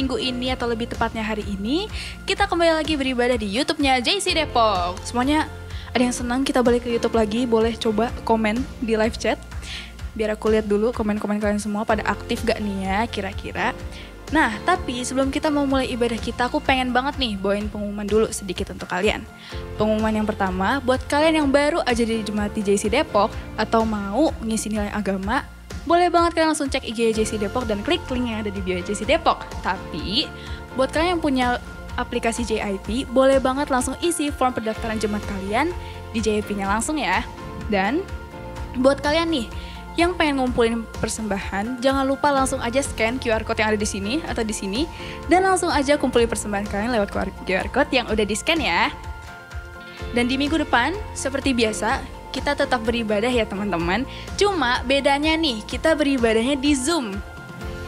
minggu ini atau lebih tepatnya hari ini, kita kembali lagi beribadah di YouTube-nya JC Depok. Semuanya ada yang senang kita balik ke YouTube lagi, boleh coba komen di live chat. Biar aku lihat dulu komen-komen kalian semua pada aktif gak nih ya kira-kira. Nah, tapi sebelum kita mau mulai ibadah kita, aku pengen banget nih bawain pengumuman dulu sedikit untuk kalian. Pengumuman yang pertama, buat kalian yang baru aja di jemaat di JC Depok atau mau ngisi nilai agama, boleh banget kalian langsung cek IG JC Depok dan klik link yang ada di bio JC Depok. Tapi, buat kalian yang punya aplikasi JIP, boleh banget langsung isi form pendaftaran jemaat kalian di JIP-nya langsung ya. Dan, buat kalian nih, yang pengen ngumpulin persembahan, jangan lupa langsung aja scan QR code yang ada di sini atau di sini dan langsung aja kumpulin persembahan kalian lewat QR code yang udah di-scan ya. Dan di minggu depan, seperti biasa, kita tetap beribadah ya teman-teman. Cuma bedanya nih, kita beribadahnya di Zoom.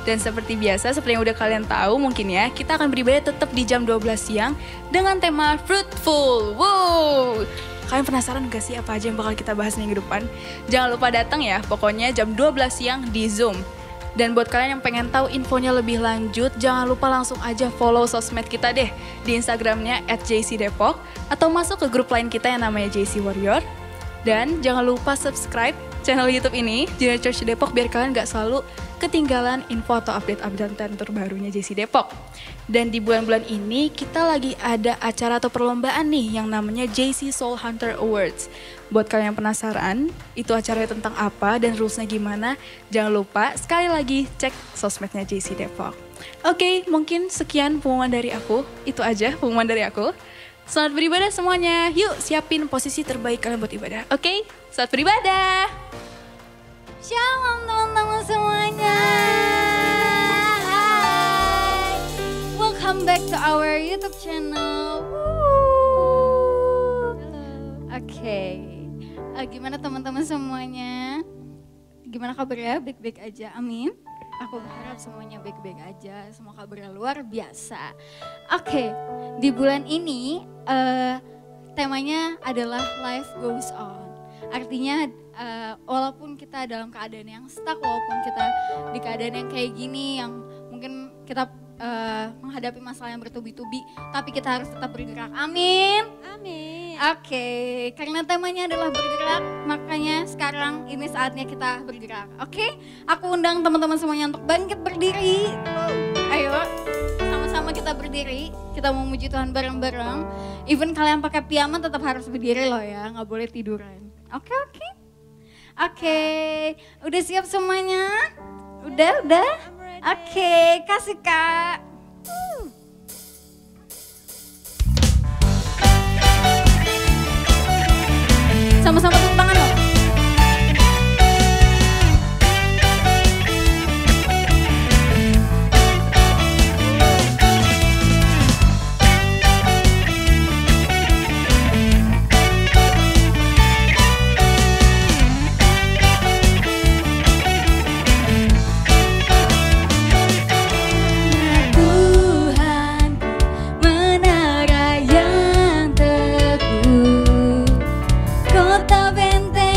Dan seperti biasa, seperti yang udah kalian tahu mungkin ya, kita akan beribadah tetap di jam 12 siang dengan tema Fruitful. Wow! Kalian penasaran gak sih apa aja yang bakal kita bahas minggu depan? Jangan lupa datang ya, pokoknya jam 12 siang di Zoom. Dan buat kalian yang pengen tahu infonya lebih lanjut, jangan lupa langsung aja follow sosmed kita deh di Instagramnya @jcdepok atau masuk ke grup lain kita yang namanya JC Warrior. Dan jangan lupa subscribe channel YouTube ini, Junior Church Depok, biar kalian gak selalu ketinggalan info atau update-update terbarunya JC Depok. Dan di bulan-bulan ini kita lagi ada acara atau perlombaan nih yang namanya JC Soul Hunter Awards. Buat kalian yang penasaran, itu acaranya tentang apa dan rulesnya gimana, jangan lupa sekali lagi cek sosmednya JC Depok. Oke, mungkin sekian pengumuman dari aku, itu aja pengumuman dari aku. Selamat beribadah semuanya, yuk siapin posisi terbaik kalian buat ibadah. Oke, selamat beribadah. Shalom teman-teman semuanya. Hai. Welcome back to our YouTube channel. Oke. Gimana teman-teman semuanya? Gimana kabarnya? Baik-baik aja, amin. Aku berharap semuanya baik-baik aja, semua kabarnya luar biasa. Oke, di bulan ini temanya adalah Life Goes On. Artinya walaupun kita dalam keadaan yang stuck, walaupun kita di keadaan yang kayak gini, yang mungkin kita menghadapi masalah yang bertubi-tubi, tapi kita harus tetap bergerak. Amin. Amin. Oke, karena temanya adalah bergerak, makanya sekarang ini saatnya kita bergerak. Oke, aku undang teman-teman semuanya untuk bangkit berdiri. Ayo, sama-sama kita berdiri. Kita mau memuji Tuhan bareng-bareng. Even kalian pakai piyama tetap harus berdiri loh ya, nggak boleh tiduran. Oke. Oke, udah siap semuanya? Udah? Oke, kasih Kak. Sama-sama tepuk tangan dong. Kota benteng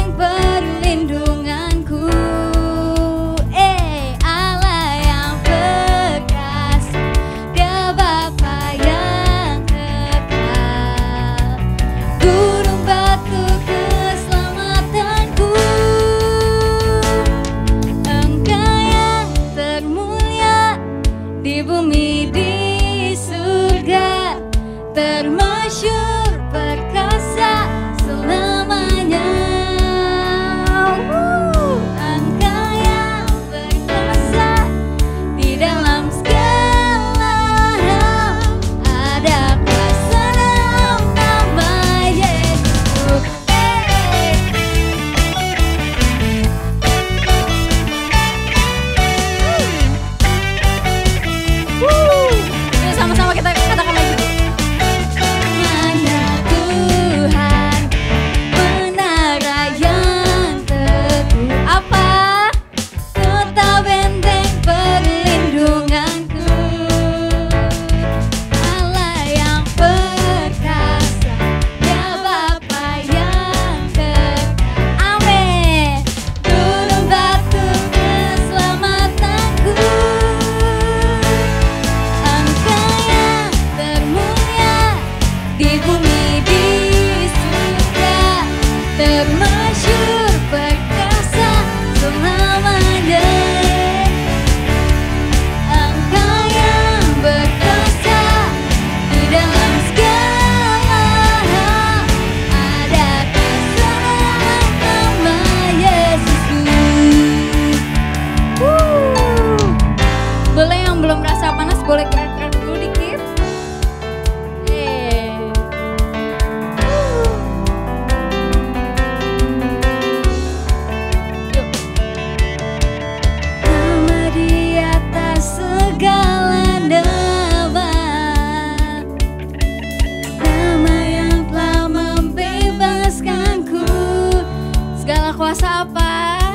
sapa.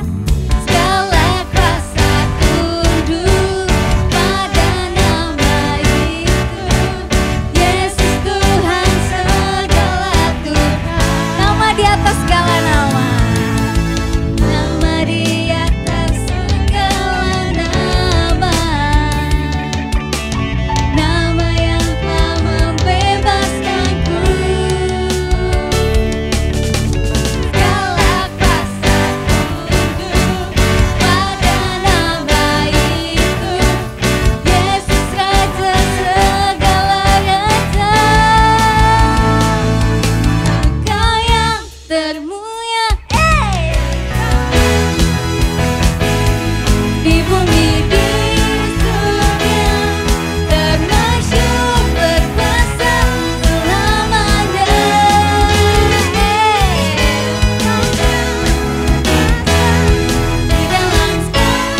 Segala kuasa tunduk pada nama itu. Yesus Tuhan segala Tuhan. Nama di atas segala nama. Nama di atas segala nama. Nama yang telah membebaskanku. Segala kuasa tunduk pada nama itu. Yesus Raja segala raja. Engkau yang termulia, di bumi di surga, termasyur berkuasa selamanya. Di dalam segala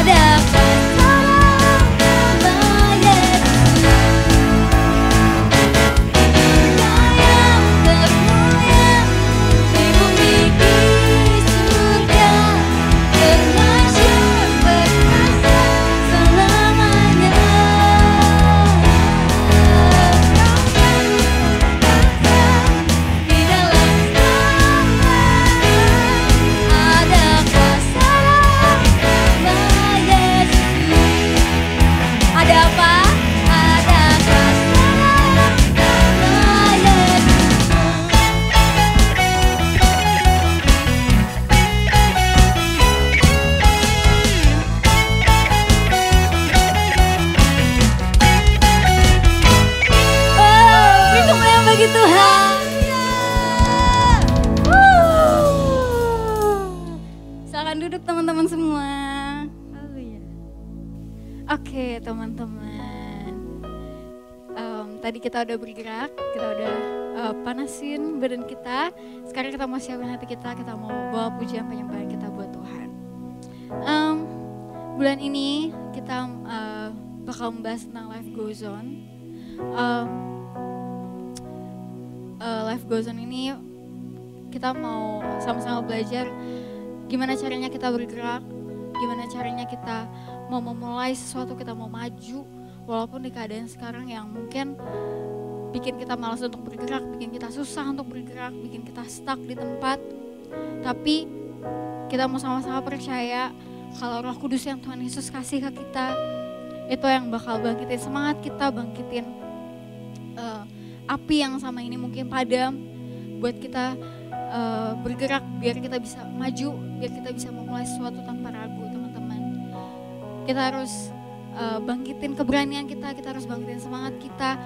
ada kuasa nama Yesus. Engkau yang termulia, di bumi di surga, termasyur berkuasa selamanya. Di dalam segala ada kuasa nama Yesus. Ada apa? Ada kuasa nama Yesus. Oh, beri kemuliaan bagi Tuhan. Silakan duduk teman-teman semua. Oke teman-teman, tadi kita udah bergerak, kita udah panasin badan kita. Sekarang kita mau siapin hati kita mau bawa pujian penyembahan kita buat Tuhan. Bulan ini kita bakal membahas tentang Life Goes On. Life Goes On ini kita mau sama-sama belajar gimana caranya kita bergerak, gimana caranya kita mau memulai sesuatu, kita mau maju walaupun di keadaan sekarang yang mungkin bikin kita malas untuk bergerak, bikin kita susah untuk bergerak, bikin kita stuck di tempat. Tapi kita mau sama-sama percaya kalau Roh Kudus yang Tuhan Yesus kasih ke kita itu yang bakal bangkitin semangat kita, bangkitin api yang sama ini mungkin padam buat kita bergerak, biar kita bisa maju, biar kita bisa memulai sesuatu tanpa ragu. Teman-teman, kita harus bangkitin keberanian kita harus bangkitin semangat kita,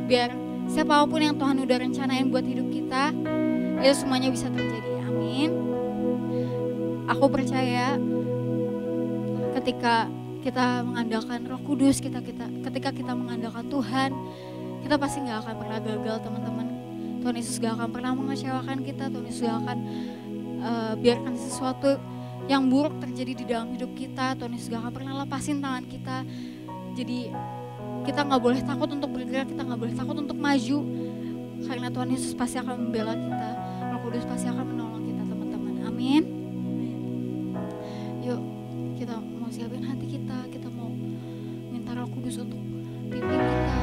biar siapapun yang Tuhan udah rencanain buat hidup kita, itu semuanya bisa terjadi. Amin. Aku percaya ketika kita mengandalkan Roh Kudus, ketika kita mengandalkan Tuhan, kita pasti gak akan pernah gagal, teman-teman. Tuhan Yesus gak akan pernah mengecewakan kita, Tuhan Yesus gak akan biarkan sesuatu yang buruk terjadi di dalam hidup kita. Tuhan Yesus gak akan pernah lepasin tangan kita. Jadi kita gak boleh takut untuk bergerak, kita gak boleh takut untuk maju, karena Tuhan Yesus pasti akan membela kita, Roh Kudus pasti akan menolong kita, teman-teman. Amin. Yuk kita mau siapin hati kita mau minta Roh Kudus untuk pimpin kita.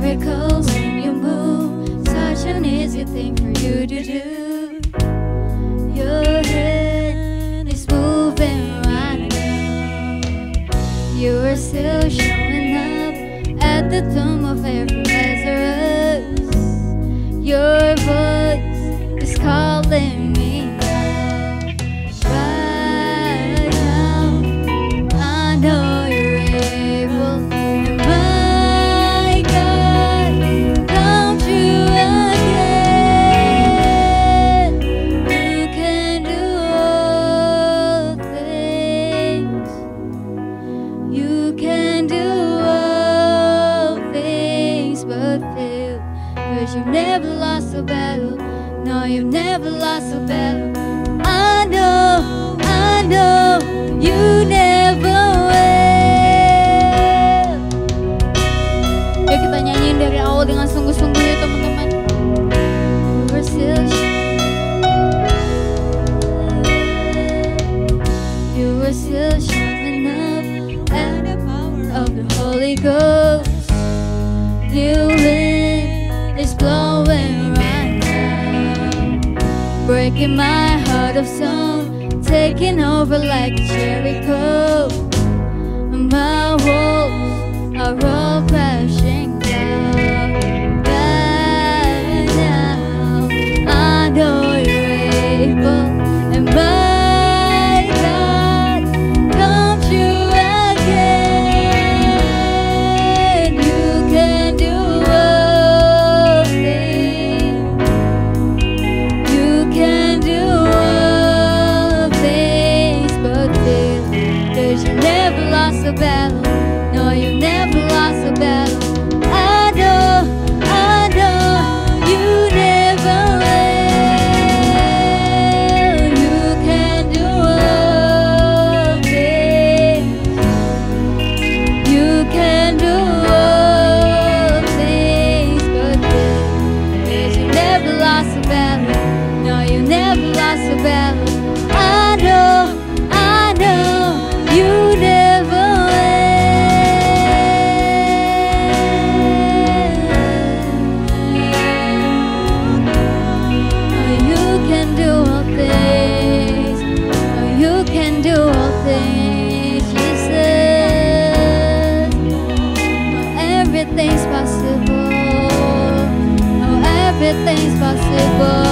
Miracles when you move, such an easy thing for you to do. Your hand is moving right now. You are still showing up at the tomb of every Lazarus. Your voice is calling me now. Right now, I know you're able. And my God, don't you again? You can do all things. You can do all things but fail. But 'cause you never lost a battle. No, you've never lost a battle. I know you never will. Yuk kita nyanyiin dari awal dengan sungguh-sungguh ya teman-teman. We're still you were still shining up at the power of the Holy Ghost. New wind is blowing right now, breaking my heart of stone, taking over like Jericho. My walls are all crashing down. Right now, I know you're able, and my God, come true again. You can do all things. You can do all things but fail. 'Cause you never lost a battle. No, you never lost a battle. I know you never will. You can do all things. You can do all things but fail. 'Cause you never lost a battle. No, you never lost a battle. I know you never will. You can do all things. You can do all things, Jesus. Everything's possible. Everything's possible.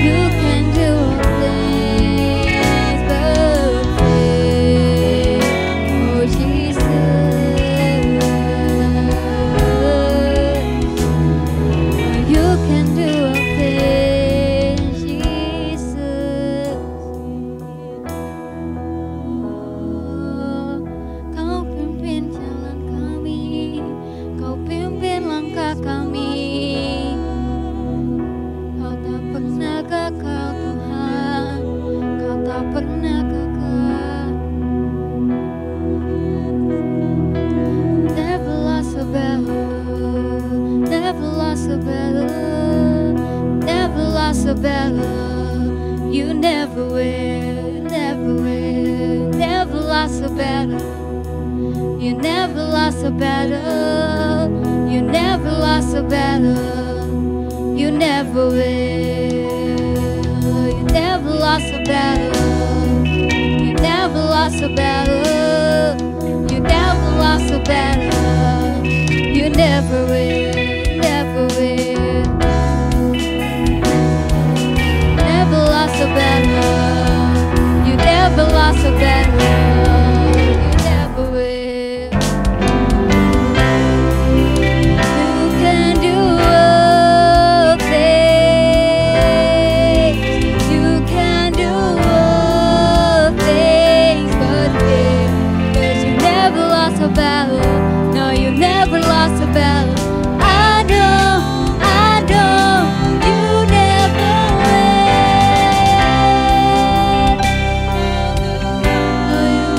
You can do all things but fail. Oh Jesus, you can do all things, Jesus. Kau pimpin jalan kami, Kau pimpin langkah kami. Kau tak pernah gagal Tuhan, Kau tak pernah gagal. Never lost a battle, never lost a battle, never lost a battle. You never will, never will, never lost a battle. You never lost a battle. You never lost a battle. You never will. You never lost a battle. You never lost a battle. You never lost a battle. You never will. Never will. Never lost a battle. You never lost a battle. You never will. You can do all things. You can do all things but fail. 'Cause you never lost a battle. No, you never lost a battle. I know you never will. Oh, you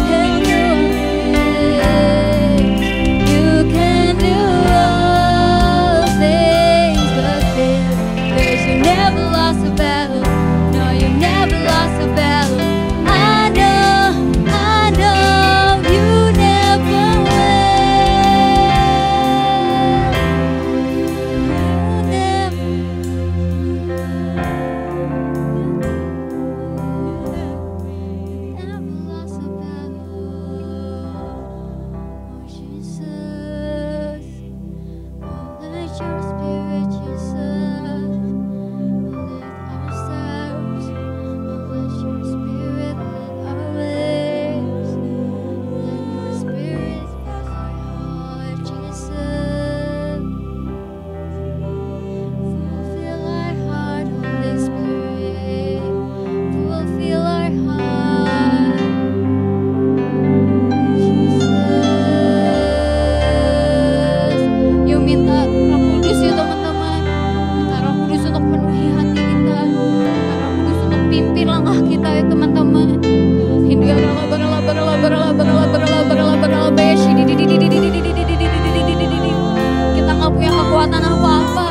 Kita nggak punya kekuatan apa-apa,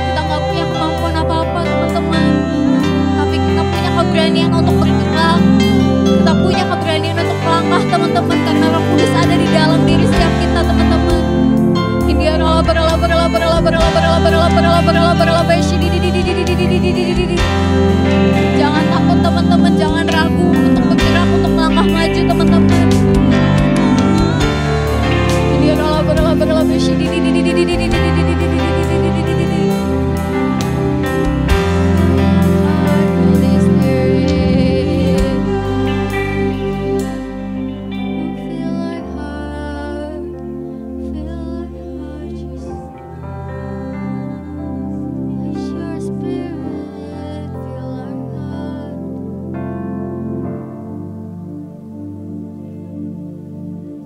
kita nggak punya kemampuan apa-apa teman-teman. Tapi kita punya keberanian untuk bergerak, kita punya keberanian untuk melangkah teman-teman, karena Roh Kudus ada di dalam diri setiap kita teman-teman. Jangan takut teman-teman, jangan ragu untuk bergerak, untuk melangkah maju teman-teman. Holy Spirit, fill our heart, Jesus. Let your Spirit fill our heart.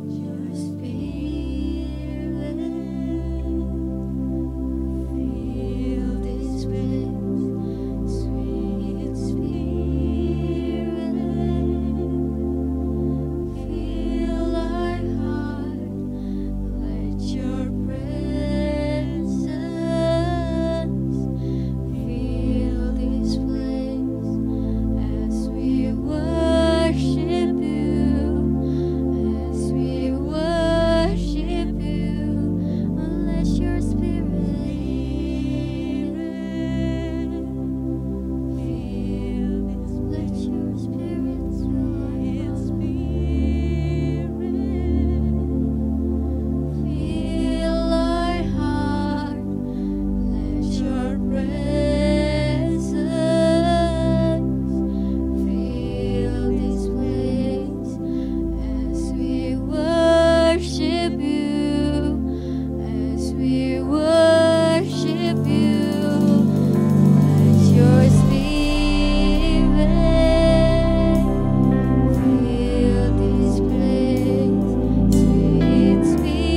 Your Spirit fill this place, sweet Spirit. Fill our heart, let your presence fill this place as we worship you, as we worship you. Let your Spirit fill this, let your Spirit fill our heart, let your presence fill this place as we worship you, as we worship you. Let your Spirit fill this place, sweet Spirit.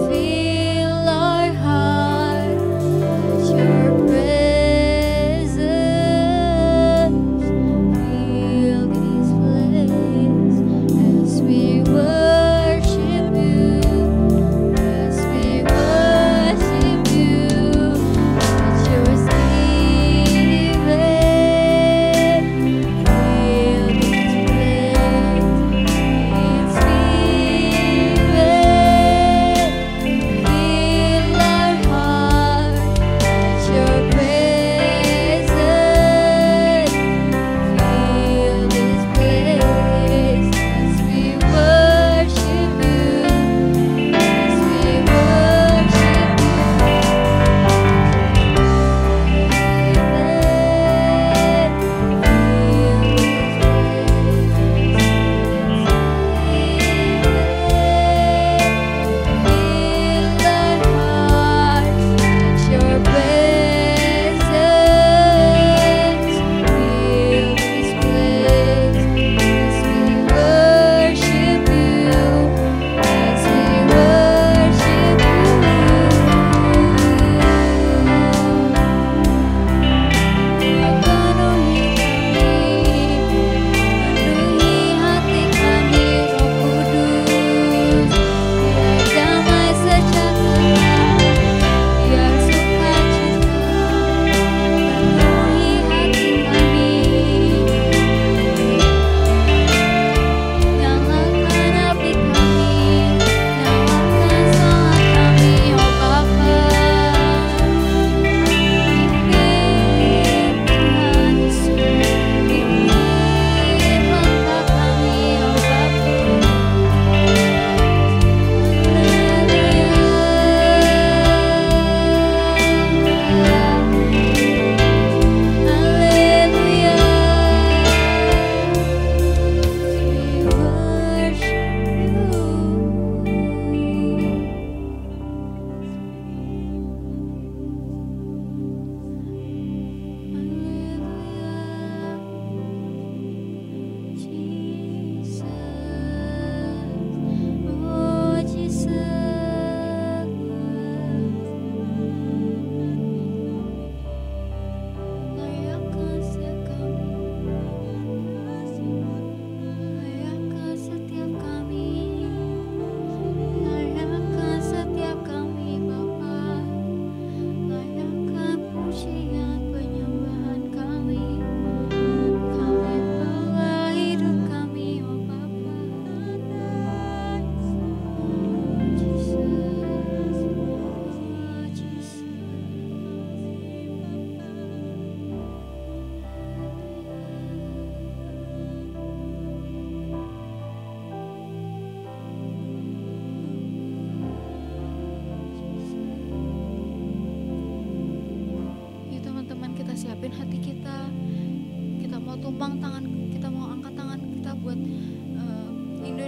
Fill our heart, let your presence fill this place as we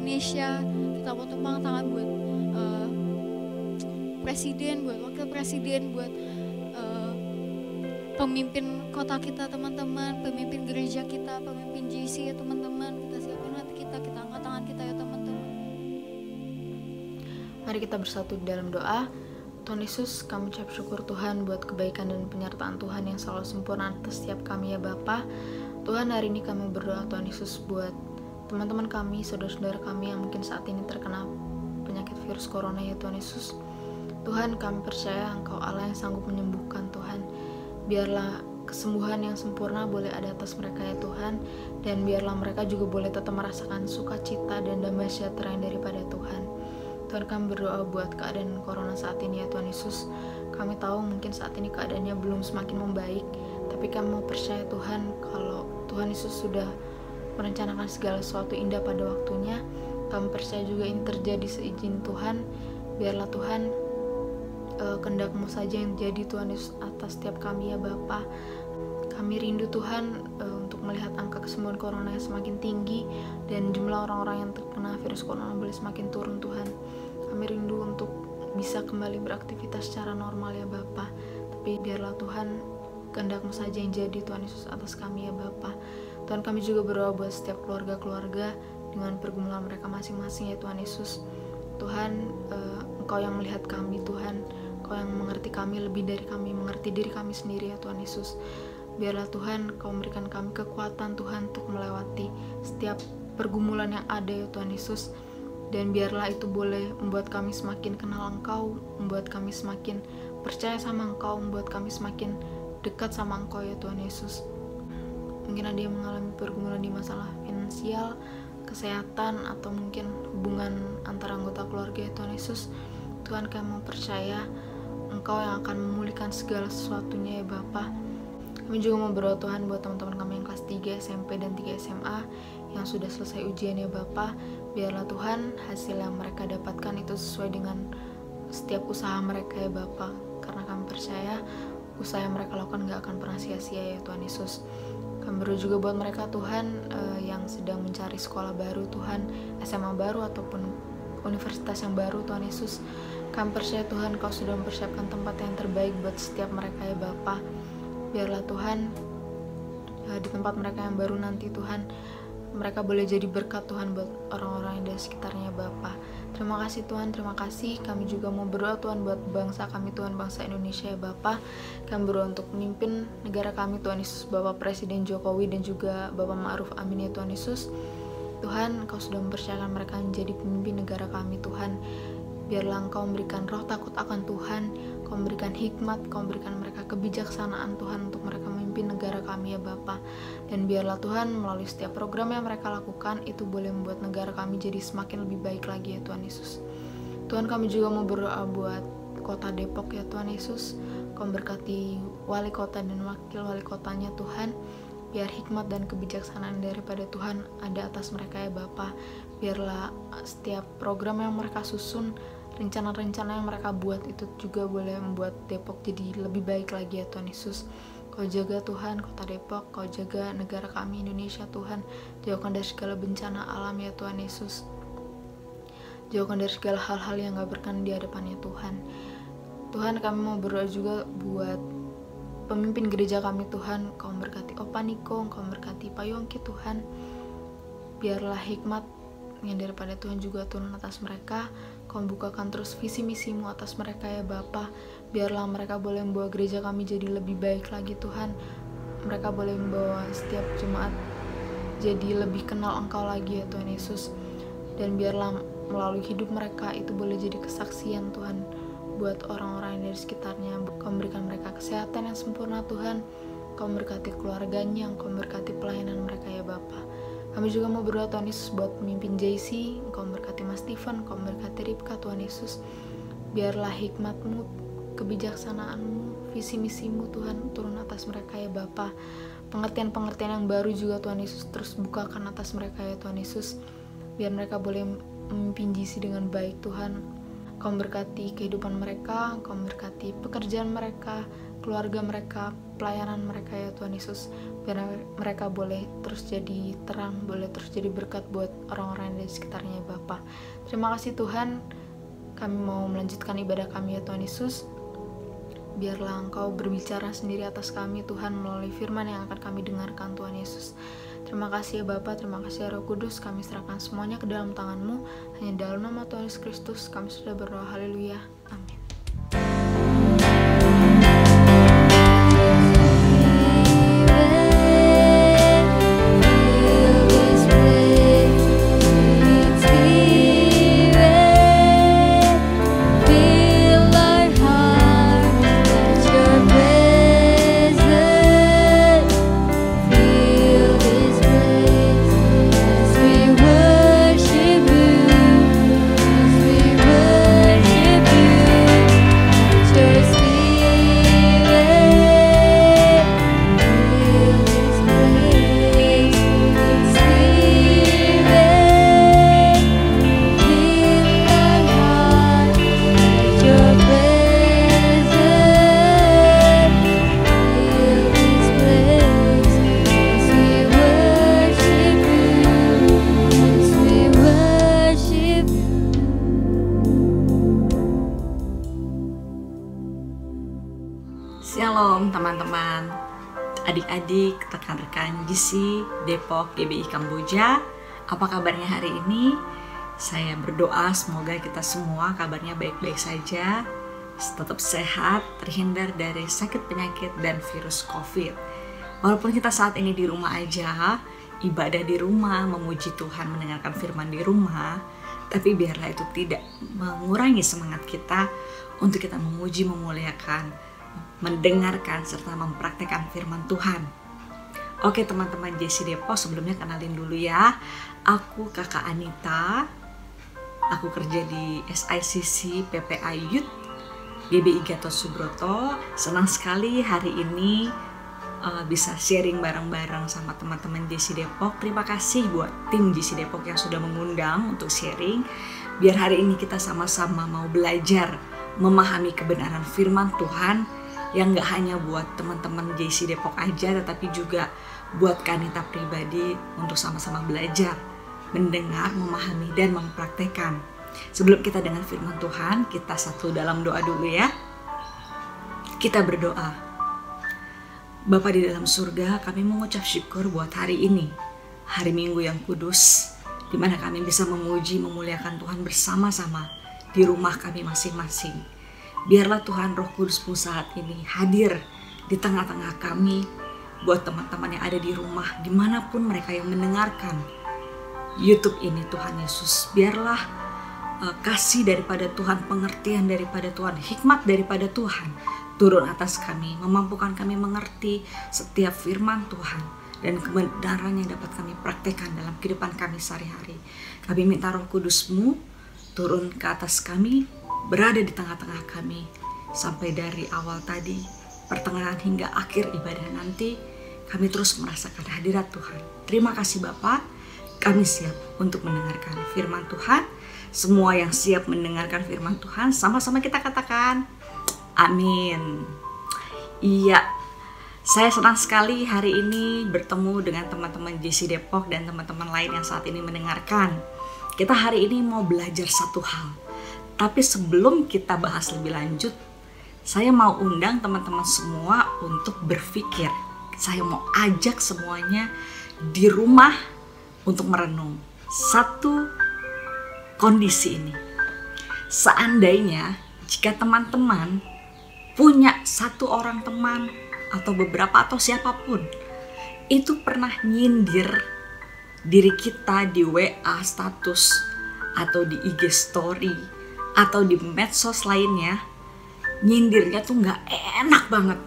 Indonesia. Kita mau tumpang tangan buat presiden, buat wakil presiden, buat pemimpin kota kita teman-teman, pemimpin gereja kita, pemimpin JC ya teman-teman. Kita siapin hati kita angkat tangan kita ya teman-teman. Mari kita bersatu di dalam doa. Tuhan Yesus, kami ucap syukur Tuhan buat kebaikan dan penyertaan Tuhan yang selalu sempurna atas setiap kami ya Bapa. Tuhan, hari ini kami berdoa Tuhan Yesus buat teman-teman kami, saudara-saudara kami yang mungkin saat ini terkena penyakit virus corona ya Tuhan Yesus. Tuhan, kami percaya Engkau Allah yang sanggup menyembuhkan Tuhan. Biarlah kesembuhan yang sempurna boleh ada atas mereka ya Tuhan, dan biarlah mereka juga boleh tetap merasakan sukacita dan damai sejahtera yang daripada Tuhan. Tuhan, kami berdoa buat keadaan corona saat ini ya Tuhan Yesus. Kami tahu mungkin saat ini keadaannya belum semakin membaik, tapi kami mau percaya Tuhan kalau Tuhan Yesus sudah merencanakan segala sesuatu indah pada waktunya. Kami percaya juga ini terjadi seizin Tuhan. Biarlah Tuhan kehendak-Mu saja yang jadi Tuhan Yesus atas setiap kami ya Bapa. Kami rindu Tuhan untuk melihat angka kesembuhan corona yang semakin tinggi dan jumlah orang-orang yang terkena virus corona boleh semakin turun Tuhan. Kami rindu untuk bisa kembali beraktivitas secara normal ya Bapa. Tapi biarlah Tuhan kehendak-Mu saja yang jadi Tuhan Yesus atas kami ya Bapa. Tuhan, kami juga berdoa buat setiap keluarga-keluarga dengan pergumulan mereka masing-masing ya Tuhan Yesus. Tuhan, Engkau yang melihat kami Tuhan, Engkau yang mengerti kami lebih dari kami mengerti diri kami sendiri ya Tuhan Yesus. Biarlah Tuhan Kau memberikan kami kekuatan Tuhan untuk melewati setiap pergumulan yang ada ya Tuhan Yesus. Dan biarlah itu boleh membuat kami semakin kenal Engkau, membuat kami semakin percaya sama Engkau, membuat kami semakin dekat sama Engkau ya Tuhan Yesus. Mungkin ada yang mengalami pergumulan di masalah finansial, kesehatan, atau mungkin hubungan antara anggota keluarga ya Tuhan Yesus. Tuhan, kami mau percaya Engkau yang akan memulihkan segala sesuatunya ya Bapa. Kami juga mau berdoa Tuhan buat teman-teman kami yang kelas 3 SMP dan 3 SMA yang sudah selesai ujian ya Bapa. Biarlah Tuhan hasil yang mereka dapatkan itu sesuai dengan setiap usaha mereka ya Bapa. Karena kami percaya usaha yang mereka lakukan gak akan pernah sia-sia ya Tuhan Yesus. Kami berdoa juga buat mereka Tuhan yang sedang mencari sekolah baru Tuhan, SMA baru ataupun universitas yang baru Tuhan Yesus. Kami percaya Tuhan Kau sudah mempersiapkan tempat yang terbaik buat setiap mereka ya Bapa. Biarlah Tuhan di tempat mereka yang baru nanti Tuhan, mereka boleh jadi berkat Tuhan buat orang-orang yang di sekitarnya Bapa. Terima kasih Tuhan, terima kasih. Kami juga mau berdoa Tuhan buat bangsa kami Tuhan, bangsa Indonesia ya Bapa. Kami berdoa untuk memimpin negara kami Tuhan Yesus, Bapak Presiden Jokowi dan juga Bapak Ma'ruf Amin ya Tuhan Yesus. Tuhan, Engkau sudah mempercayakan mereka menjadi pemimpin negara kami Tuhan. Biarlah Engkau memberikan roh takut akan Tuhan, Kau memberikan hikmat, Kau memberikan mereka kebijaksanaan Tuhan untuk mereka memimpin negara kami ya Bapa. Dan biarlah Tuhan melalui setiap program yang mereka lakukan itu boleh membuat negara kami jadi semakin lebih baik lagi ya Tuhan Yesus. Tuhan, kami juga mau berdoa buat kota Depok ya Tuhan Yesus. Kau berkati wali kota dan wakil wali kotanya Tuhan. Biar hikmat dan kebijaksanaan daripada Tuhan ada atas mereka ya Bapa. Biarlah setiap program yang mereka susun, rencana-rencana yang mereka buat itu juga boleh membuat Depok jadi lebih baik lagi ya Tuhan Yesus. Kau jaga Tuhan kota Depok, Kau jaga negara kami Indonesia Tuhan. Jauhkan dari segala bencana alam ya Tuhan Yesus. Jauhkan dari segala hal-hal yang gak berkenan di hadapannya Tuhan. Tuhan, kami mau berdoa juga buat pemimpin gereja kami Tuhan. Kau memberkati Opa Niko, Kau memberkati Pak Yongki Tuhan. Biarlah hikmat yang daripada Tuhan juga turun atas mereka. Kau bukakan terus visi misimu atas mereka ya Bapa. Biarlah mereka boleh membawa gereja kami jadi lebih baik lagi Tuhan. Mereka boleh membawa setiap Jumat jadi lebih kenal Engkau lagi ya Tuhan Yesus. Dan biarlah melalui hidup mereka itu boleh jadi kesaksian Tuhan buat orang-orang yang dari sekitarnya. Kau memberikan mereka kesehatan yang sempurna Tuhan. Kau memberkati keluarganya, Kau memberkati pelayanan mereka ya Bapa. Kami juga mau berdoa Tuhan Yesus buat pemimpin JC. Kau memberkati Mas Stephen, Kau memberkati Ripka Tuhan Yesus. Biarlah hikmat-Mu, kebijaksanaan-Mu, visi misimu Tuhan turun atas mereka ya Bapa. Pengertian-pengertian yang baru juga Tuhan Yesus terus bukakan atas mereka ya Tuhan Yesus. Biar mereka boleh memimpin JC dengan baik Tuhan. Kau memberkati kehidupan mereka, Kau memberkati pekerjaan mereka, keluarga mereka, pelayanan mereka ya Tuhan Yesus, biar mereka boleh terus jadi terang, boleh terus jadi berkat buat orang-orang yang di sekitarnya ya Bapa. Terima kasih Tuhan, kami mau melanjutkan ibadah kami ya Tuhan Yesus. Biarlah Engkau berbicara sendiri atas kami Tuhan melalui firman yang akan kami dengarkan Tuhan Yesus. Terima kasih ya Bapa, terima kasih ya Roh Kudus, kami serahkan semuanya ke dalam tangan-Mu. Hanya dalam nama Tuhan Yesus Kristus kami sudah berdoa, haleluya, amin. Shalom teman-teman, adik-adik, rekan-rekan GC Depok GBI Kamboja. Apa kabarnya hari ini? Saya berdoa semoga kita semua kabarnya baik-baik saja, tetap sehat, terhindar dari sakit penyakit dan virus COVID. Walaupun kita saat ini di rumah aja, ibadah di rumah, memuji Tuhan, mendengarkan firman di rumah, tapi biarlah itu tidak mengurangi semangat kita untuk kita memuji, memuliakan, mendengarkan serta mempraktekkan firman Tuhan. Oke teman-teman JC Depok, sebelumnya kenalin dulu ya. Aku Kakak Anita. Aku kerja di SICC PPA Youth GBI Gatot Subroto. Senang sekali hari ini bisa sharing bareng-bareng sama teman-teman JC Depok. Terima kasih buat tim JC Depok yang sudah mengundang untuk sharing. Biar hari ini kita sama-sama mau belajar memahami kebenaran firman Tuhan yang gak hanya buat teman-teman JC Depok aja, tetapi juga buat Kanita pribadi untuk sama-sama belajar, mendengar, memahami, dan mempraktekkan. Sebelum kita dengar firman Tuhan, kita satu dalam doa dulu ya. Kita berdoa. Bapa di dalam surga, kami mengucap syukur buat hari ini, hari Minggu yang kudus, di mana kami bisa memuji, memuliakan Tuhan bersama-sama di rumah kami masing-masing. Biarlah Tuhan Roh Kudus-Mu saat ini hadir di tengah-tengah kami, buat teman-teman yang ada di rumah, dimanapun mereka yang mendengarkan YouTube ini Tuhan Yesus. Biarlah kasih daripada Tuhan, pengertian daripada Tuhan, hikmat daripada Tuhan turun atas kami, memampukan kami mengerti setiap firman Tuhan dan kebenaran yang dapat kami praktekkan dalam kehidupan kami sehari-hari. Kami minta Roh Kudus-Mu turun ke atas kami, berada di tengah-tengah kami sampai dari awal tadi, pertengahan hingga akhir ibadah nanti. Kami terus merasakan hadirat Tuhan. Terima kasih Bapa, kami siap untuk mendengarkan firman Tuhan. Semua yang siap mendengarkan firman Tuhan, sama-sama kita katakan amin. Iya, saya senang sekali hari ini bertemu dengan teman-teman JC Depok dan teman-teman lain yang saat ini mendengarkan. Kita hari ini mau belajar satu hal. Tapi sebelum kita bahas lebih lanjut, saya mau undang teman-teman semua untuk berpikir. Saya mau ajak semuanya di rumah untuk merenung satu kondisi ini. Seandainya jika teman-teman punya satu orang teman atau beberapa atau siapapun itu pernah nyindir diri kita di WA status atau di IG story atau di medsos lainnya, nyindirnya tuh gak enak banget.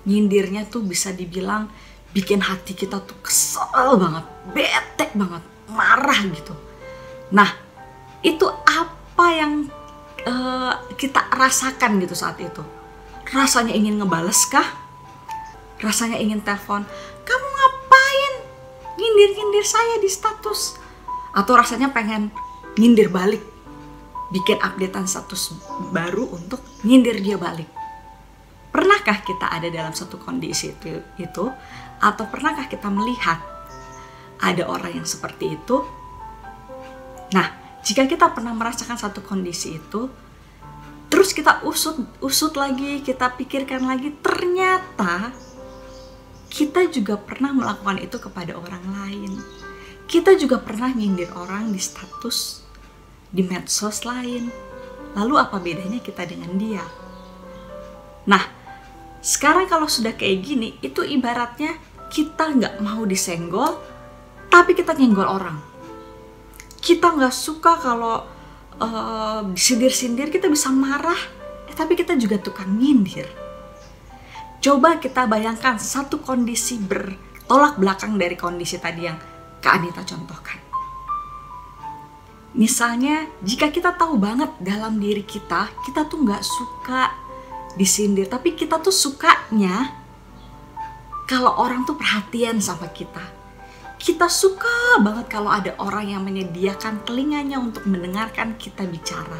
Nyindirnya tuh bisa dibilang bikin hati kita tuh kesel banget, bete banget, marah gitu. Nah, itu apa yang kita rasakan gitu saat itu? Rasanya ingin ngebales kah? Rasanya ingin telepon, kamu ngapain nyindir-nyindir saya di status? Atau rasanya pengen nyindir balik, bikin updatean status baru untuk nyindir dia balik. Pernah pernahkah kita ada dalam satu kondisi itu? Atau pernahkah kita melihat ada orang yang seperti itu? Nah, jika kita pernah merasakan satu kondisi itu, terus kita usut lagi, kita pikirkan lagi, ternyata kita juga pernah melakukan itu kepada orang lain. Kita juga pernah nyindir orang di status, di medsos lain. Lalu apa bedanya kita dengan dia? Nah, sekarang kalau sudah kayak gini, itu ibaratnya kita nggak mau disenggol, tapi kita nyenggol orang. Kita nggak suka kalau disindir-sindir, kita bisa marah, tapi kita juga tukang nyindir. Coba kita bayangkan satu kondisi bertolak belakang dari kondisi tadi yang Kak Anita contohkan. Misalnya, jika kita tahu banget dalam diri kita tuh nggak suka disindir, tapi kita tuh sukanya kalau orang tuh perhatian sama kita. Kita suka banget kalau ada orang yang menyediakan telinganya untuk mendengarkan kita bicara.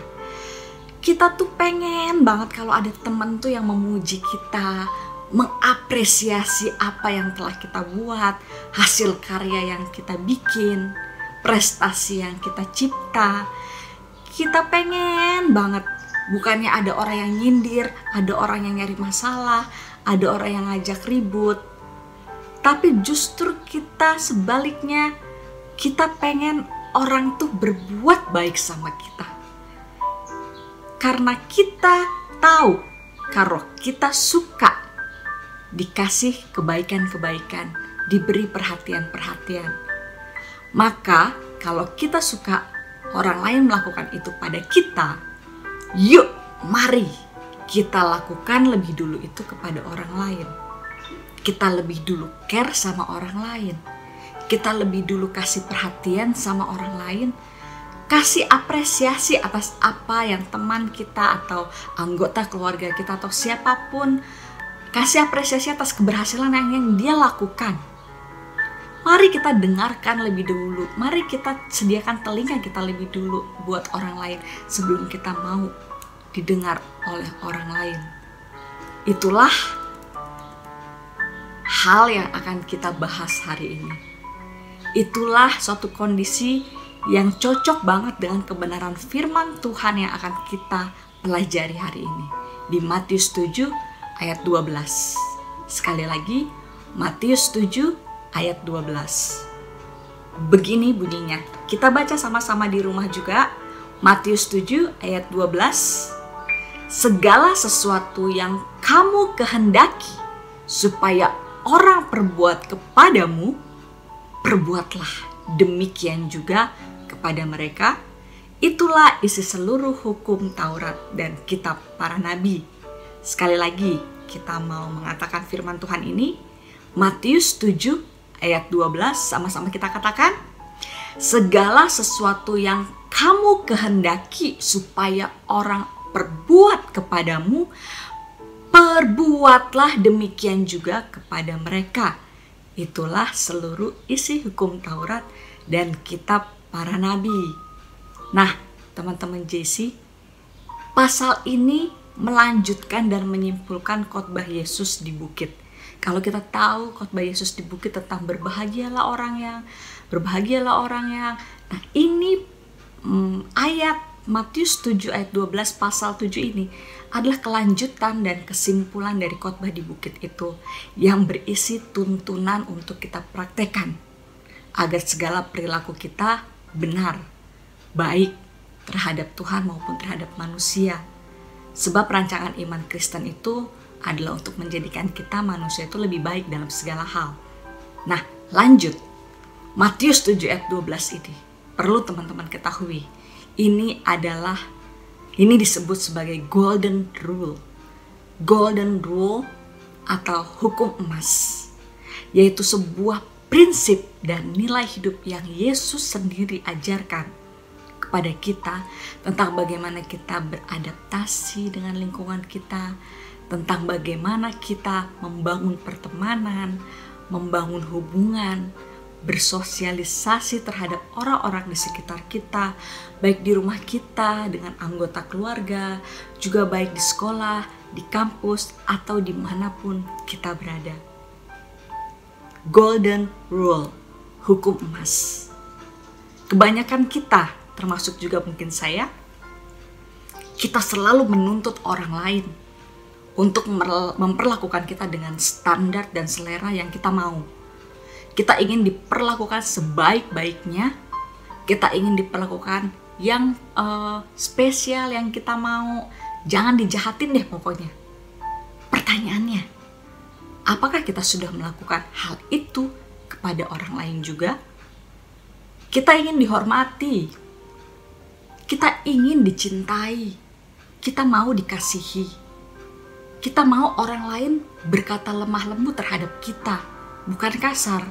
Kita tuh pengen banget kalau ada teman tuh yang memuji kita, mengapresiasi apa yang telah kita buat, hasil karya yang kita bikin, prestasi yang kita cipta. Kita pengen banget, bukannya ada orang yang nyindir, ada orang yang nyari masalah, ada orang yang ngajak ribut, tapi justru kita sebaliknya, kita pengen orang tuh berbuat baik sama kita. Karena kita tahu kalau kita suka dikasih kebaikan-kebaikan, diberi perhatian-perhatian. Maka kalau kita suka orang lain melakukan itu pada kita, yuk mari kita lakukan lebih dulu itu kepada orang lain. Kita lebih dulu care sama orang lain. Kita lebih dulu kasih perhatian sama orang lain. Kasih apresiasi atas apa yang teman kita atau anggota keluarga kita atau siapapun, kasih apresiasi atas keberhasilan yang dia lakukan. Mari kita dengarkan lebih dulu. Mari kita sediakan telinga kita lebih dulu buat orang lain sebelum kita mau didengar oleh orang lain. Itulah hal yang akan kita bahas hari ini. Itulah suatu kondisi yang cocok banget dengan kebenaran firman Tuhan yang akan kita pelajari hari ini. Di Matius 7 ayat 12. Sekali lagi, Matius 7 ayat 12. Begini bunyinya. Kita baca sama-sama di rumah juga. Matius 7 ayat 12. Segala sesuatu yang kamu kehendaki supaya orang perbuat kepadamu, perbuatlah demikian juga kepada mereka. Itulah isi seluruh hukum Taurat dan kitab para nabi. Sekali lagi, kita mau mengatakan firman Tuhan ini. Matius 7 ayat 12, sama-sama kita katakan. Segala sesuatu yang kamu kehendaki supaya orang perbuat kepadamu, perbuatlah demikian juga kepada mereka. Itulah seluruh isi hukum Taurat dan kitab para nabi. Nah, teman-teman JC, pasal ini melanjutkan dan menyimpulkan khotbah Yesus di bukit. Kalau kita tahu khotbah Yesus di bukit tentang berbahagialah orang yang. Nah, ini ayat Matius 7 ayat 12 pasal 7 ini adalah kelanjutan dan kesimpulan dari khotbah di bukit itu yang berisi tuntunan untuk kita praktekkan agar segala perilaku kita benar, baik terhadap Tuhan maupun terhadap manusia. Sebab rancangan iman Kristen itu adalah untuk menjadikan kita manusia itu lebih baik dalam segala hal. Nah, lanjut. Matius 7 ayat 12 ini perlu teman-teman ketahui. Ini disebut sebagai golden rule. Golden rule atau hukum emas, yaitu sebuah prinsip dan nilai hidup yang Yesus sendiri ajarkan kepada kita tentang bagaimana kita beradaptasi dengan lingkungan kita, tentang bagaimana kita membangun pertemanan, membangun hubungan, bersosialisasi terhadap orang-orang di sekitar kita, baik di rumah kita dengan anggota keluarga, juga baik di sekolah di kampus, atau dimanapun kita berada. Golden rule, hukum emas. Kebanyakan kita, termasuk juga mungkin saya, kita selalu menuntut orang lain untuk memperlakukan kita dengan standar dan selera yang kita mau. Kita ingin diperlakukan sebaik-baiknya, kita ingin diperlakukan yang spesial yang kita mau. Jangan dijahatin deh pokoknya. Pertanyaannya, apakah kita sudah melakukan hal itu kepada orang lain juga? Kita ingin dihormati, kita ingin dicintai, kita mau dikasihi, kita mau orang lain berkata lemah lembut terhadap kita, bukan kasar.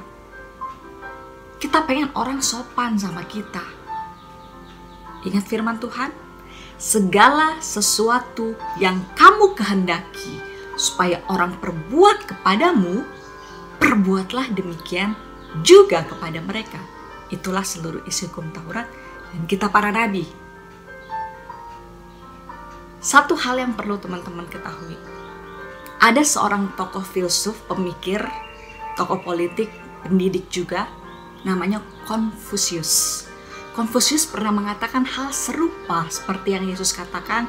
Kita pengen orang sopan sama kita. Ingat firman Tuhan, segala sesuatu yang kamu kehendaki supaya orang perbuat kepadamu, perbuatlah demikian juga kepada mereka. Itulah seluruh isi hukum Taurat dan kita para nabi. Satu hal yang perlu teman-teman ketahui. Ada seorang tokoh filsuf, pemikir, tokoh politik, pendidik juga, namanya Konfusius. Konfusius pernah mengatakan hal serupa seperti yang Yesus katakan,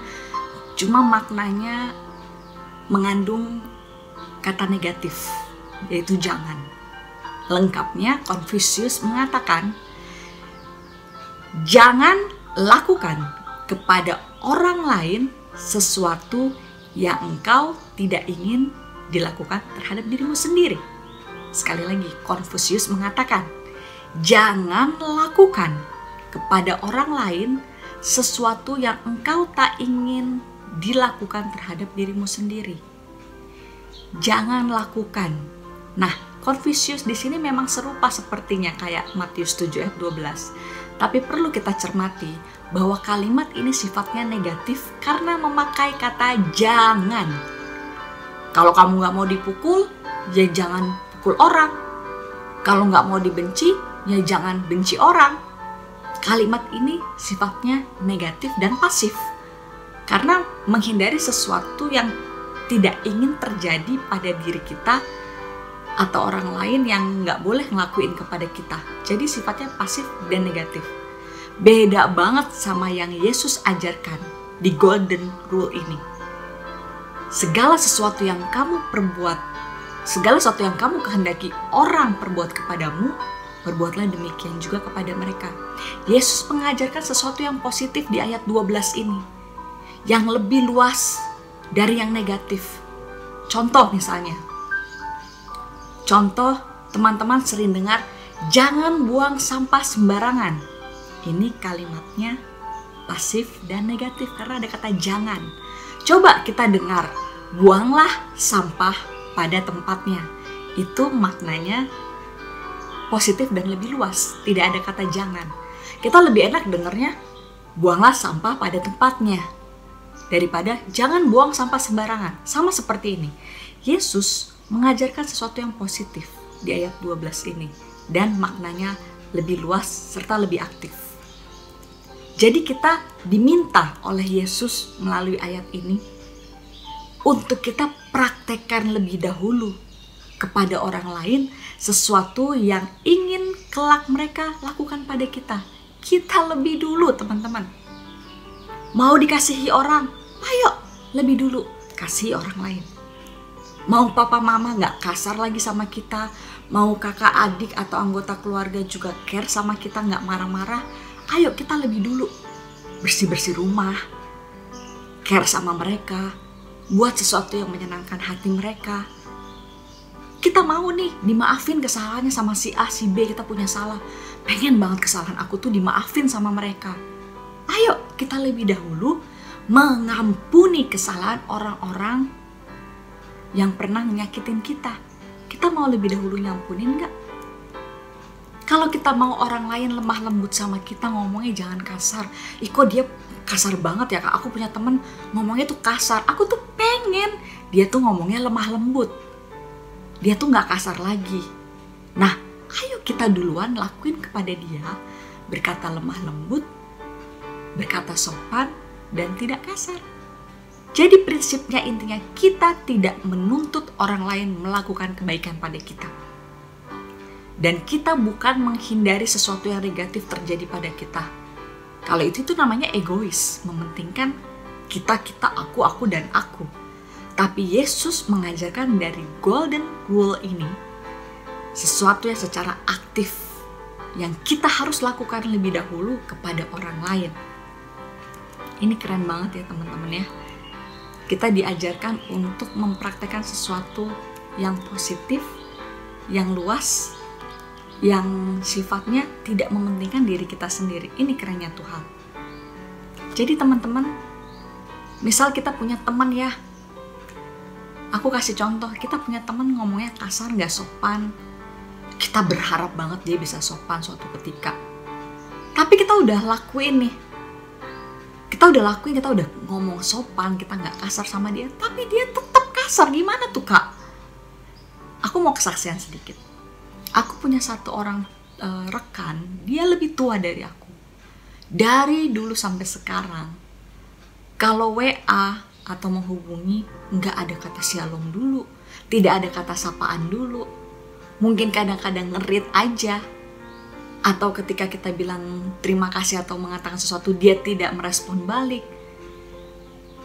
cuma maknanya mengandung kata negatif, yaitu jangan. Lengkapnya, Konfusius mengatakan, jangan lakukan kepada orang lain sesuatu yang engkau tidak ingin dilakukan terhadap dirimu sendiri. Sekali lagi, Konfusius mengatakan, jangan lakukan kepada orang lain sesuatu yang engkau tak ingin dilakukan terhadap dirimu sendiri. Jangan lakukan. Nah, Konfusius di sini memang serupa sepertinya kayak Matius 7 ayat 12. Tapi perlu kita cermati bahwa kalimat ini sifatnya negatif karena memakai kata jangan. Kalau kamu gak mau dipukul, ya jangan pukul orang. Kalau gak mau dibenci, ya jangan benci orang. Kalimat ini sifatnya negatif dan pasif. Karena menghindari sesuatu yang tidak ingin terjadi pada diri kita atau orang lain yang gak boleh ngelakuin kepada kita. Jadi sifatnya pasif dan negatif. Beda banget sama yang Yesus ajarkan di Golden Rule ini. Segala sesuatu yang kamu perbuat, segala sesuatu yang kamu kehendaki orang perbuat kepadamu, perbuatlah demikian juga kepada mereka. Yesus mengajarkan sesuatu yang positif di ayat 12 ini, yang lebih luas dari yang negatif. Contoh misalnya, teman-teman sering dengar, jangan buang sampah sembarangan. Ini kalimatnya pasif dan negatif karena ada kata jangan. Coba kita dengar, buanglah sampah pada tempatnya. Itu maknanya positif dan lebih luas, tidak ada kata jangan. Kita lebih enak dengarnya, buanglah sampah pada tempatnya, daripada jangan buang sampah sembarangan. Sama seperti ini, Yesus mengajarkan sesuatu yang positif di ayat 12 ini, dan maknanya lebih luas serta lebih aktif. Jadi kita diminta oleh Yesus melalui ayat ini untuk kita praktekkan lebih dahulu kepada orang lain sesuatu yang ingin kelak mereka lakukan pada kita. Kita lebih dulu teman-teman. Mau dikasihi orang, ayo lebih dulu kasih orang lain. Mau papa mama gak kasar lagi sama kita, mau kakak adik atau anggota keluarga juga care sama kita, gak marah-marah, ayo kita lebih dulu bersih-bersih rumah, care sama mereka, buat sesuatu yang menyenangkan hati mereka. Kita mau nih dimaafin kesalahannya sama si A, si B, kita punya salah. Pengen banget kesalahan aku tuh dimaafin sama mereka. Ayo kita lebih dahulu mengampuni kesalahan orang-orang yang pernah menyakitin kita. Kita mau lebih dahulu nyampunin gak? Kalau kita mau orang lain lemah lembut sama kita, ngomongnya jangan kasar. Ih kok dia kasar banget ya kak, aku punya temen ngomongnya tuh kasar. Aku tuh pengen dia tuh ngomongnya lemah lembut, dia tuh gak kasar lagi. Nah ayo kita duluan lakuin kepada dia, berkata lemah lembut, berkata sopan, dan tidak kasar. Jadi prinsipnya intinya kita tidak menuntut orang lain melakukan kebaikan pada kita. Dan kita bukan menghindari sesuatu yang negatif terjadi pada kita. Kalau itu namanya egois, mementingkan kita, aku, dan aku. Tapi Yesus mengajarkan dari golden rule ini, sesuatu yang secara aktif, yang kita harus lakukan lebih dahulu kepada orang lain. Ini keren banget ya teman-teman ya. Kita diajarkan untuk mempraktekkan sesuatu yang positif, yang luas, yang sifatnya tidak mementingkan diri kita sendiri. Ini kerennya Tuhan. Jadi teman-teman, misal kita punya teman ya, aku kasih contoh, kita punya teman ngomongnya kasar, gak sopan. Kita berharap banget dia bisa sopan suatu ketika. Tapi kita udah lakuin nih. Kita udah ngomong sopan, kita gak kasar sama dia. Tapi dia tetap kasar, gimana tuh kak? Aku mau kesaksian sedikit. Aku punya satu orang rekan, dia lebih tua dari aku. Dari dulu sampai sekarang, kalau WA atau menghubungi, nggak ada kata shalom dulu, tidak ada kata sapaan dulu. Mungkin kadang-kadang ngerit aja. Atau ketika kita bilang terima kasih atau mengatakan sesuatu, dia tidak merespon balik.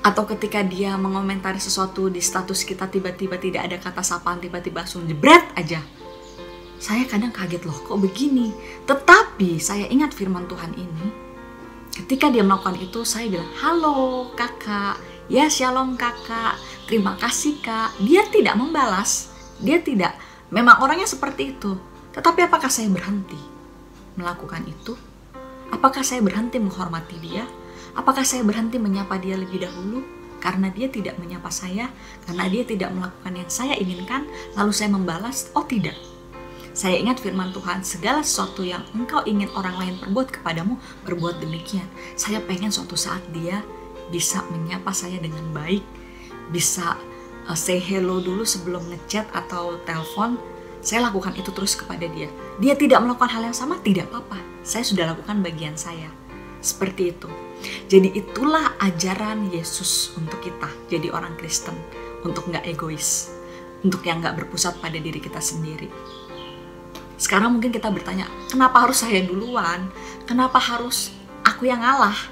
Atau ketika dia mengomentari sesuatu di status kita, tiba-tiba tidak ada kata sapaan, tiba-tiba langsung jebret aja. Saya kadang kaget loh, kok begini? Tetapi saya ingat firman Tuhan ini. Ketika dia melakukan itu, saya bilang, halo kakak, ya shalom kakak, terima kasih kak. Dia tidak membalas, dia tidak, memang orangnya seperti itu. Tetapi apakah saya berhenti melakukan itu? Apakah saya berhenti menghormati dia? Apakah saya berhenti menyapa dia lebih dahulu? Karena dia tidak menyapa saya, karena dia tidak melakukan yang saya inginkan, lalu saya membalas? Oh tidak. Saya ingat firman Tuhan, segala sesuatu yang engkau ingin orang lain perbuat kepadamu, perbuat demikian. Saya pengen suatu saat dia bisa menyapa saya dengan baik, bisa say hello dulu sebelum ngechat atau telepon. Saya lakukan itu terus kepada dia. Dia tidak melakukan hal yang sama, tidak apa-apa. Saya sudah lakukan bagian saya. Seperti itu. Jadi itulah ajaran Yesus untuk kita, jadi orang Kristen. Untuk gak egois. Untuk yang gak berpusat pada diri kita sendiri. Sekarang mungkin kita bertanya, kenapa harus saya duluan? Kenapa harus aku yang ngalah?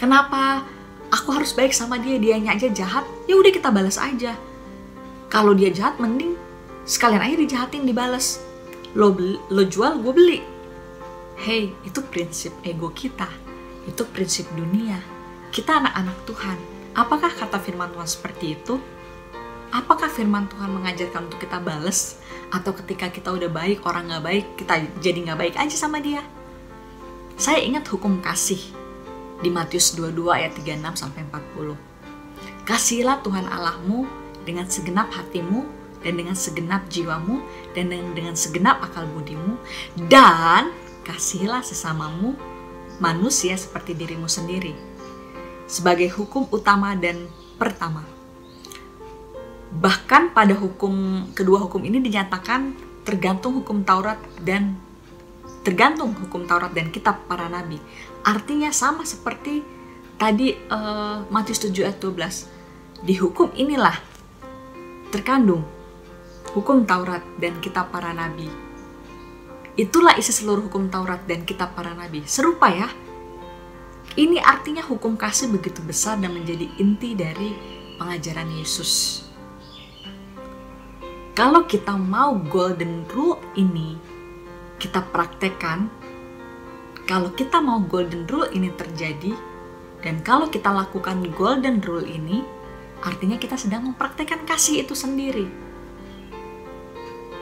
Kenapa aku harus baik sama dia, dianya aja jahat? Ya udah kita balas aja. Kalau dia jahat, mending sekalian aja dijahatin, dibalas. Lo jual, gue beli. Hey, itu prinsip ego kita. Itu prinsip dunia. Kita anak-anak Tuhan. Apakah kata firman Tuhan seperti itu? Apakah firman Tuhan mengajarkan untuk kita balas? Atau ketika kita udah baik, orang gak baik, kita jadi gak baik aja sama dia? Saya ingat hukum kasih di Matius 22 ayat 36-40. Kasihilah Tuhan Allahmu dengan segenap hatimu, dan dengan segenap jiwamu, dan dengan segenap akal budimu, dan kasihilah sesamamu manusia seperti dirimu sendiri. Sebagai hukum utama dan pertama. Bahkan pada kedua hukum ini dinyatakan tergantung hukum Taurat dan kitab para nabi. Artinya sama seperti tadi Matius 7 ayat 12. Di hukum inilah terkandung hukum Taurat dan kitab para nabi. Itulah isi seluruh hukum Taurat dan kitab para nabi. Serupa ya. Ini artinya hukum kasih begitu besar dan menjadi inti dari pengajaran Yesus. Kalau kita mau golden rule ini kita praktekkan, kalau kita mau golden rule ini terjadi, dan kalau kita lakukan golden rule ini, artinya kita sedang mempraktekkan kasih itu sendiri.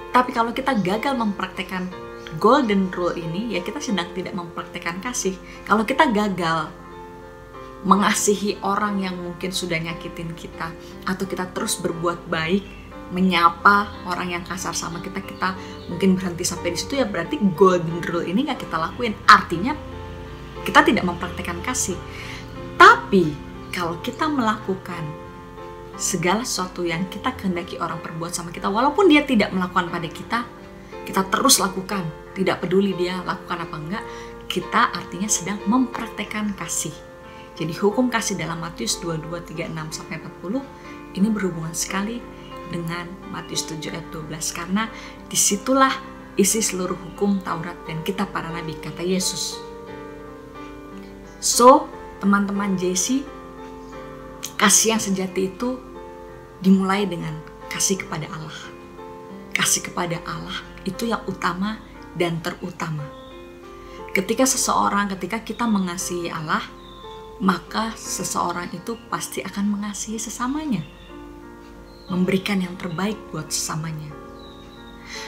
Tapi kalau kita gagal mempraktekkan golden rule ini, ya kita sedang tidak mempraktekkan kasih. Kalau kita gagal mengasihi orang yang mungkin sudah nyakitin kita, atau kita terus berbuat baik, menyapa orang yang kasar sama kita, kita mungkin berhenti sampai di situ, ya berarti golden rule ini nggak kita lakuin. Artinya kita tidak mempraktekkan kasih. Tapi kalau kita melakukan segala sesuatu yang kita kehendaki orang perbuat sama kita, walaupun dia tidak melakukan pada kita, kita terus lakukan, tidak peduli dia lakukan apa enggak, kita artinya sedang mempraktekkan kasih. Jadi hukum kasih dalam Matius 22:36-40 ini berhubungan sekali dengan Matius 7 ayat 12, karena disitulah isi seluruh hukum Taurat dan kitab para nabi, kata Yesus. So, teman-teman JC, kasih yang sejati itu dimulai dengan kasih kepada Allah. Kasih kepada Allah itu yang utama dan terutama. Ketika kita mengasihi Allah, maka seseorang itu pasti akan mengasihi sesamanya, memberikan yang terbaik buat sesamanya.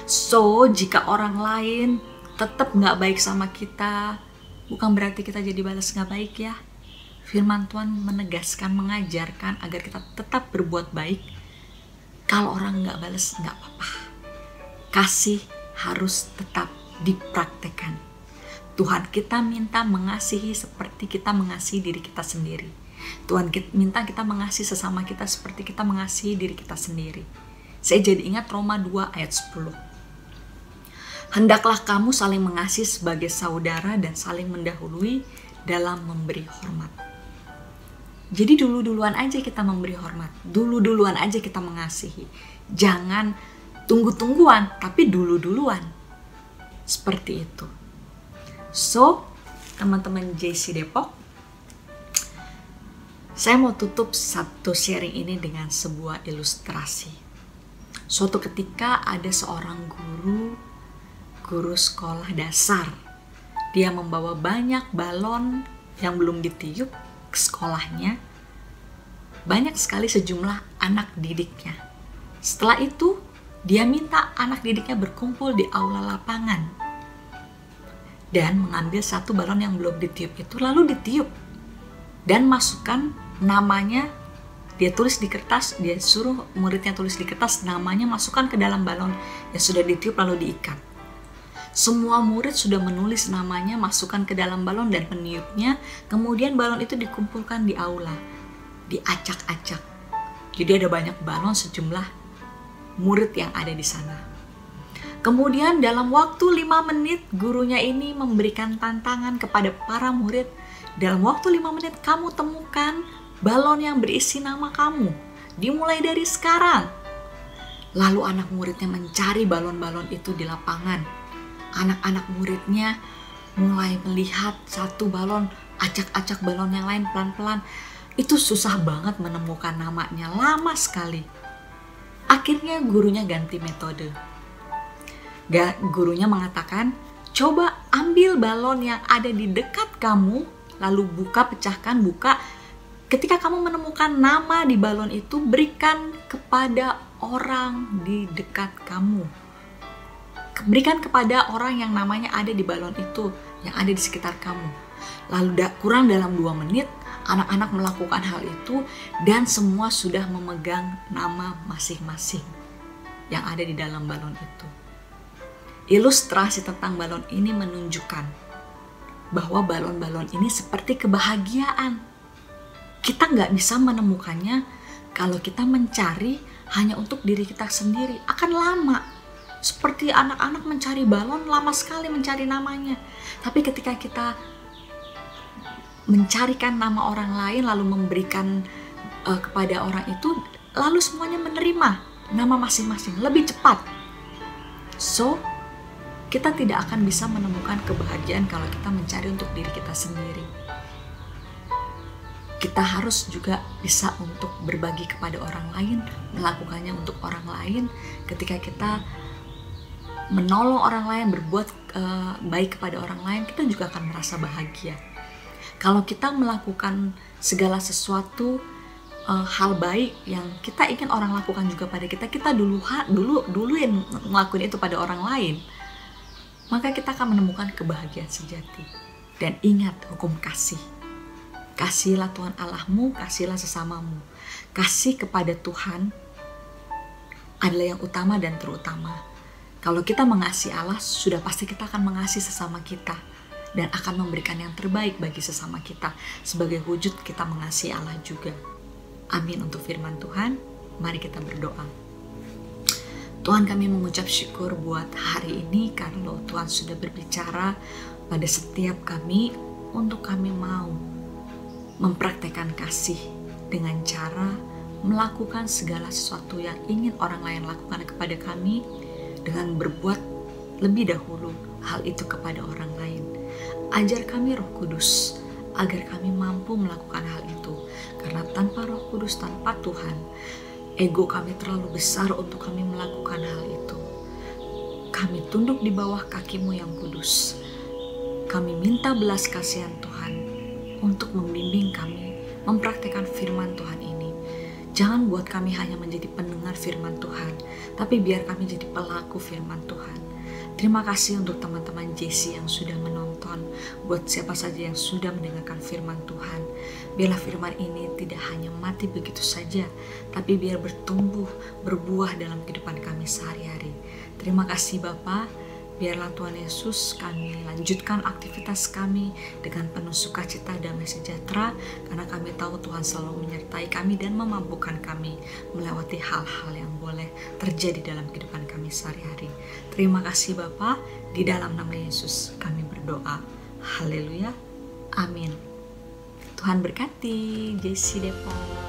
So, jika orang lain tetap gak baik sama kita, bukan berarti kita jadi balas gak baik ya. Firman Tuhan menegaskan, mengajarkan agar kita tetap berbuat baik. Kalau orang gak balas gak apa-apa. Kasih harus tetap dipraktekkan. Tuhan kita minta mengasihi seperti kita mengasihi diri kita sendiri. Tuhan minta kita mengasihi sesama kita seperti kita mengasihi diri kita sendiri. Saya jadi ingat Roma 2 ayat 10. Hendaklah kamu saling mengasihi sebagai saudara dan saling mendahului dalam memberi hormat. Jadi dulu-duluan aja kita memberi hormat. Dulu-duluan aja kita mengasihi. Jangan tunggu-tungguan, tapi dulu-duluan. Seperti itu. So, teman-teman JC Depok, saya mau tutup satu sharing ini dengan sebuah ilustrasi. Suatu ketika ada seorang guru sekolah dasar. Dia membawa banyak balon yang belum ditiup ke sekolahnya. Banyak sekali sejumlah anak didiknya. Setelah itu, dia minta anak didiknya berkumpul di aula lapangan dan mengambil satu balon yang belum ditiup itu, lalu ditiup dan masukkan namanya. Dia tulis di kertas, dia suruh muridnya tulis di kertas namanya, masukkan ke dalam balon yang sudah ditiup lalu diikat. Semua murid sudah menulis namanya, masukkan ke dalam balon dan meniupnya. Kemudian balon itu dikumpulkan di aula, diacak-acak. Jadi ada banyak balon sejumlah murid yang ada di sana. Kemudian dalam waktu 5 menit gurunya ini memberikan tantangan kepada para murid. Dalam waktu 5 menit kamu temukan balon yang berisi nama kamu. Dimulai dari sekarang. Lalu anak muridnya mencari balon-balon itu di lapangan. Anak-anak muridnya mulai melihat satu balon, acak-acak balon yang lain pelan-pelan. Itu susah banget menemukan namanya, lama sekali. Akhirnya gurunya ganti metode. Gurunya mengatakan, coba ambil balon yang ada di dekat kamu, lalu pecahkan. Ketika kamu menemukan nama di balon itu, berikan kepada orang di dekat kamu. Berikan kepada orang yang namanya ada di balon itu, yang ada di sekitar kamu. Lalu kurang dalam 2 menit, anak-anak melakukan hal itu dan semua sudah memegang nama masing-masing yang ada di dalam balon itu. Ilustrasi tentang balon ini menunjukkan bahwa balon-balon ini seperti kebahagiaan. Kita nggak bisa menemukannya kalau kita mencari hanya untuk diri kita sendiri. Akan lama. Seperti anak-anak mencari balon, lama sekali mencari namanya. Tapi ketika kita mencarikan nama orang lain lalu memberikan kepada orang itu, lalu semuanya menerima nama masing-masing lebih cepat. So, kita tidak akan bisa menemukan kebahagiaan kalau kita mencari untuk diri kita sendiri. Kita harus juga bisa untuk berbagi kepada orang lain, melakukannya untuk orang lain. Ketika kita menolong orang lain, berbuat baik kepada orang lain, kita juga akan merasa bahagia. Kalau kita melakukan segala sesuatu hal baik yang kita ingin orang lakukan juga pada kita, kita dulu yang melakukan itu pada orang lain, maka kita akan menemukan kebahagiaan sejati. Dan ingat hukum kasih. Kasihilah Tuhan Allahmu, kasihilah sesamamu. Kasih kepada Tuhan adalah yang utama dan terutama. Kalau kita mengasihi Allah, sudah pasti kita akan mengasihi sesama kita dan akan memberikan yang terbaik bagi sesama kita sebagai wujud kita mengasihi Allah juga. Amin untuk firman Tuhan. Mari kita berdoa. Tuhan, kami mengucap syukur buat hari ini karena Tuhan sudah berbicara pada setiap kami untuk kami mau mempraktekkan kasih dengan cara melakukan segala sesuatu yang ingin orang lain lakukan kepada kami dengan berbuat lebih dahulu hal itu kepada orang lain. Ajar kami Roh Kudus agar kami mampu melakukan hal itu, karena tanpa Roh Kudus, tanpa Tuhan, ego kami terlalu besar untuk kami melakukan hal itu. Kami tunduk di bawah kaki-Mu yang kudus. Kami minta belas kasihan Tuhan untuk membimbing kami mempraktikkan firman Tuhan ini. Jangan buat kami hanya menjadi pendengar firman Tuhan, tapi biar kami jadi pelaku firman Tuhan. Terima kasih untuk teman-teman JC yang sudah menonton, buat siapa saja yang sudah mendengarkan firman Tuhan. Biarlah firman ini tidak hanya mati begitu saja, tapi biar bertumbuh, berbuah dalam kehidupan kami sehari-hari. Terima kasih Bapa. Biarlah Tuhan Yesus kami lanjutkan aktivitas kami dengan penuh sukacita, damai sejahtera, karena kami tahu Tuhan selalu menyertai kami dan memampukan kami melewati hal-hal yang boleh terjadi dalam kehidupan kami sehari-hari. Terima kasih Bapa, di dalam nama Yesus kami berdoa. Haleluya, amin. Tuhan berkati. JC Depok.